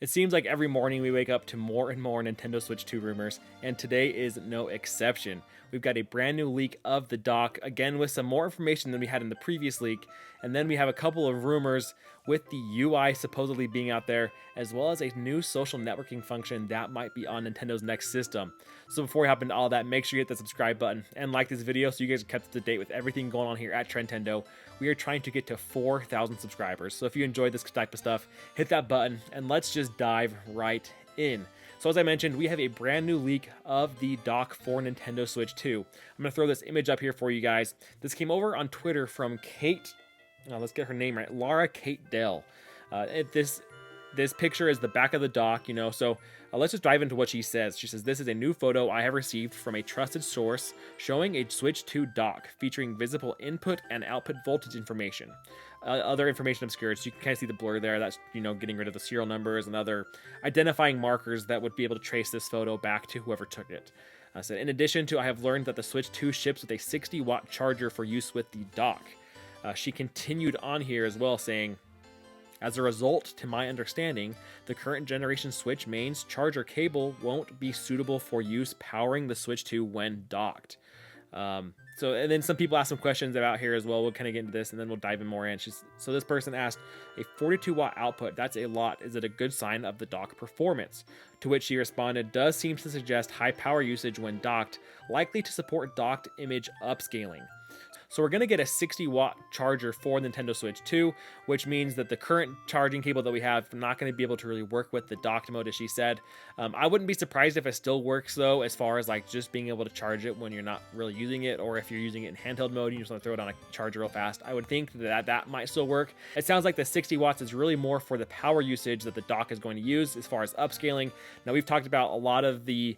It seems like every morning we wake up to more and more Nintendo Switch 2 rumors, and today is no exception. We've got a brand new leak of the dock, again with some more information than we had in the previous leak, and then we have a couple of rumors with the UI supposedly being out there, as well as a new social networking function that might be on Nintendo's next system. So before we hop into all that, make sure you hit the subscribe button and like this video so you guys are kept up to date with everything going on here at Trentendo. We are trying to get to 4,000 subscribers, so if you enjoyed this type of stuff, hit that button and let's just dive right in. So as I mentioned, we have a brand new leak of the dock for Nintendo Switch 2. I'm going to throw this image up here for you guys. This came over on Twitter from Kate, let's get her name right, Laura Kate Dell. This picture is the back of the dock, so let's just dive into what she says. She says, "This is a new photo I have received from a trusted source showing a Switch 2 dock featuring visible input and output voltage information. Other information obscured, so you can kind of see the blur there. That's, getting rid of the serial numbers and other identifying markers that would be able to trace this photo back to whoever took it." So in addition to, I have learned that the Switch 2 ships with a 60-watt charger for use with the dock. She continued on here as well, saying, "As a result, to my understanding, the current generation Switch mains charger cable won't be suitable for use powering the Switch 2 when docked." And then some people ask some questions about here as well. We'll kind of get into this and then we'll dive in more in. So this person asked, "A 42-watt output, that's a lot. Is it a good sign of the dock performance?" To which she responded, "Does seem to suggest high power usage when docked, likely to support docked image upscaling." So we're going to get a 60-watt charger for Nintendo Switch 2, which means that the current charging cable that we have not going to be able to really work with the docked mode, as she said. I wouldn't be surprised if it still works, though, as far as like just being able to charge it when you're not really using it, or if you're using it in handheld mode and you just want to throw it on a charger real fast. I would think that might still work. It sounds like the 60 watts is really more for the power usage that the dock is going to use as far as upscaling. Now, we've talked about a lot of the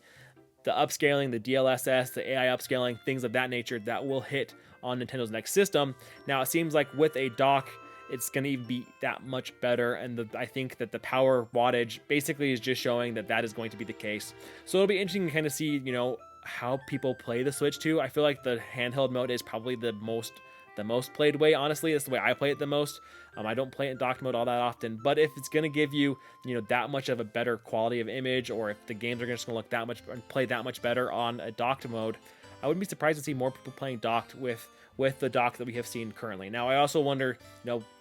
upscaling, the DLSS, the AI upscaling, things of that nature that will hit on Nintendo's next system. Now, it seems like with a dock, it's going to even be that much better, and I think that the power wattage basically is just showing that is going to be the case. So it'll be interesting to kind of see, how people play the Switch 2. I feel like the handheld mode is probably the most played way. Honestly, that's the way I play it the most. I don't play it in docked mode all that often, but if it's going to give you, that much of a better quality of image, or if the games are just going to look that much and play that much better on a docked mode, I wouldn't be surprised to see more people playing docked with the dock that we have seen currently. Now, I also wonder,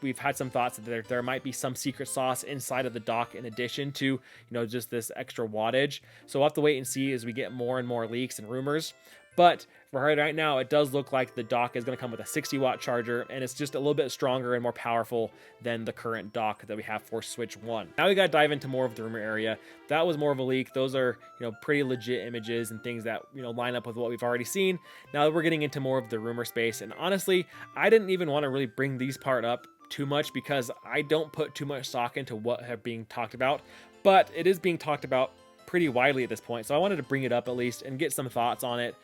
we've had some thoughts that there might be some secret sauce inside of the dock in addition to, just this extra wattage. So we'll have to wait and see as we get more and more leaks and rumors. But for right now, it does look like the dock is going to come with a 60-watt charger, and it's just a little bit stronger and more powerful than the current dock that we have for Switch 1. Now we got to dive into more of the rumor area. That was more of a leak. Those are, pretty legit images and things that, line up with what we've already seen. Now we're getting into more of the rumor space, and honestly, I didn't even want to really bring these part up too much because I don't put too much stock into what are being talked about, but it is being talked about pretty widely at this point, so I wanted to bring it up at least and get some thoughts on it.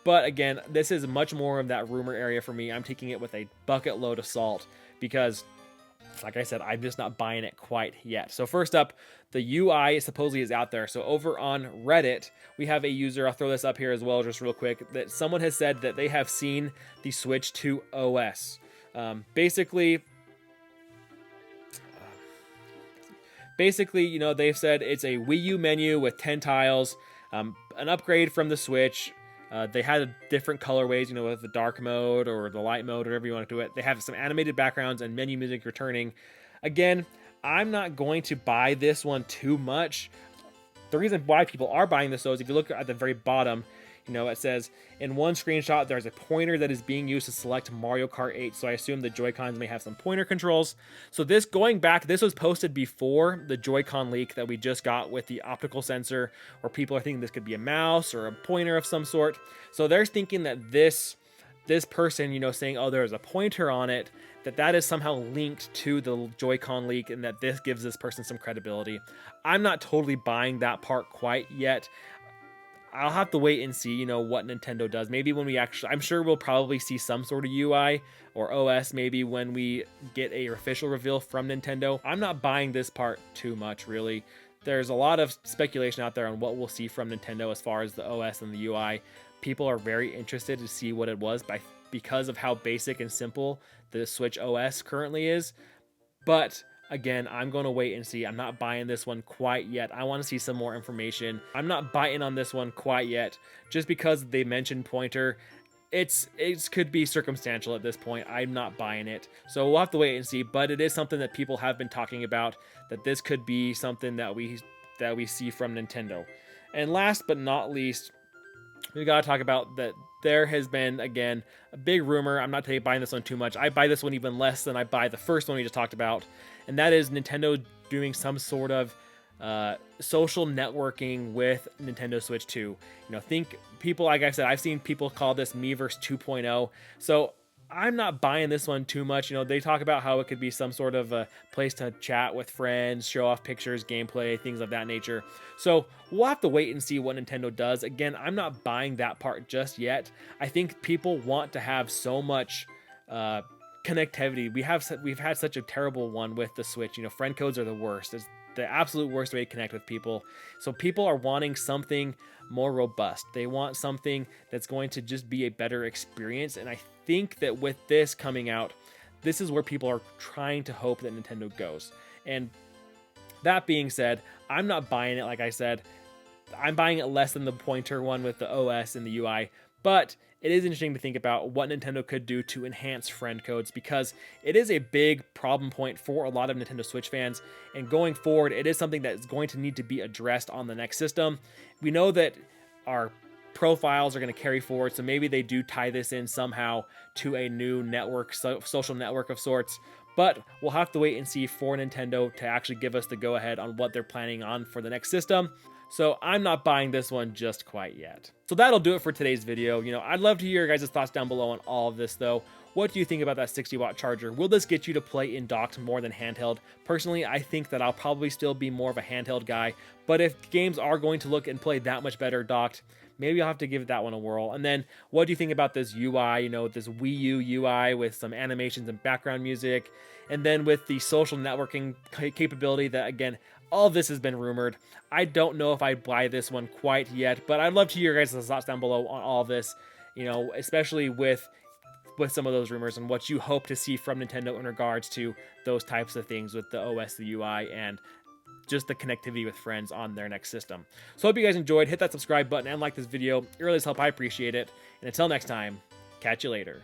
But again, this is much more of that rumor area for me. I'm taking it with a bucket load of salt because, like I said, I'm just not buying it quite yet. So first up, the UI supposedly is out there. So over on Reddit, we have a user, I'll throw this up here as well just real quick, that someone has said that they have seen the Switch 2 OS. Basically, they've said it's a Wii U menu with 10 tiles, an upgrade from the Switch. They had different colorways, with the dark mode or the light mode, or whatever you want to do it. They have some animated backgrounds and menu music returning. Again, I'm not going to buy this one too much. The reason why people are buying this, though, is if you look at the very bottom, it says, in one screenshot, there's a pointer that is being used to select Mario Kart 8. So I assume the Joy-Cons may have some pointer controls. So this was posted before the Joy-Con leak that we just got with the optical sensor, where people are thinking this could be a mouse or a pointer of some sort. So they're thinking that this person, saying, oh, there's a pointer on it, that is somehow linked to the Joy-Con leak and that this gives this person some credibility. I'm not totally buying that part quite yet. I'll have to wait and see, what Nintendo does. Maybe when I'm sure we'll probably see some sort of UI or OS maybe when we get a official reveal from Nintendo. I'm not buying this part too much, really. There's a lot of speculation out there on what we'll see from Nintendo as far as the OS and the UI. People are very interested to see what it was because of how basic and simple the Switch OS currently is. But Again, I'm going to wait and see. I'm not buying this one quite yet. I want to see some more information. I'm not biting on this one quite yet, just because they mentioned Pointer. It could be circumstantial at this point. I'm not buying it, so we'll have to wait and see. But it is something that people have been talking about, that this could be something that we see from Nintendo. And last but not least, we got to talk about that there has been, again, a big rumor. I'm not buying this one too much. I buy this one even less than I buy the first one we just talked about, and that is Nintendo doing some sort of social networking with Nintendo Switch 2. You know, think people, like I said, I've seen people call this Miiverse 2.0. So I'm not buying this one too much. You know, they talk about how it could be some sort of a place to chat with friends, show off pictures, gameplay, things of that nature. So we'll have to wait and see what Nintendo does. Again, I'm not buying that part just yet. I think people want to have so much connectivity. We've had such a terrible one with the Switch. You know, friend codes are the worst. It's the absolute worst way to connect with people. So people are wanting something more robust. They want something that's going to just be a better experience. And I think that with this coming out, this is where people are trying to hope that Nintendo goes. And that being said, I'm not buying it. Like I said, I'm buying it less than the Pointer one with the OS and the UI, but it is interesting to think about what Nintendo could do to enhance friend codes, because it is a big problem point for a lot of Nintendo Switch fans, and going forward, it is something that is going to need to be addressed on the next system. We know that our profiles are going to carry forward, so maybe they do tie this in somehow to a new network, social network of sorts, but we'll have to wait and see for Nintendo to actually give us the go-ahead on what they're planning on for the next system. So I'm not buying this one just quite yet. So that'll do it for today's video. You know, I'd love to hear your guys' thoughts down below on all of this though. What do you think about that 60-watt charger? Will this get you to play in docked more than handheld? Personally, I think that I'll probably still be more of a handheld guy, but if games are going to look and play that much better docked, maybe I'll have to give that one a whirl. And then what do you think about this UI, you know, this Wii U UI with some animations and background music, and then with the social networking capability that, again, all of this has been rumored. I don't know if I buy this one quite yet, but I'd love to hear your guys' thoughts down below on all of this, you know, especially with some of those rumors and what you hope to see from Nintendo in regards to those types of things with the OS, the UI, and just the connectivity with friends on their next system. So I hope you guys enjoyed. Hit that subscribe button and like this video. It really does help. I appreciate it. And until next time, catch you later.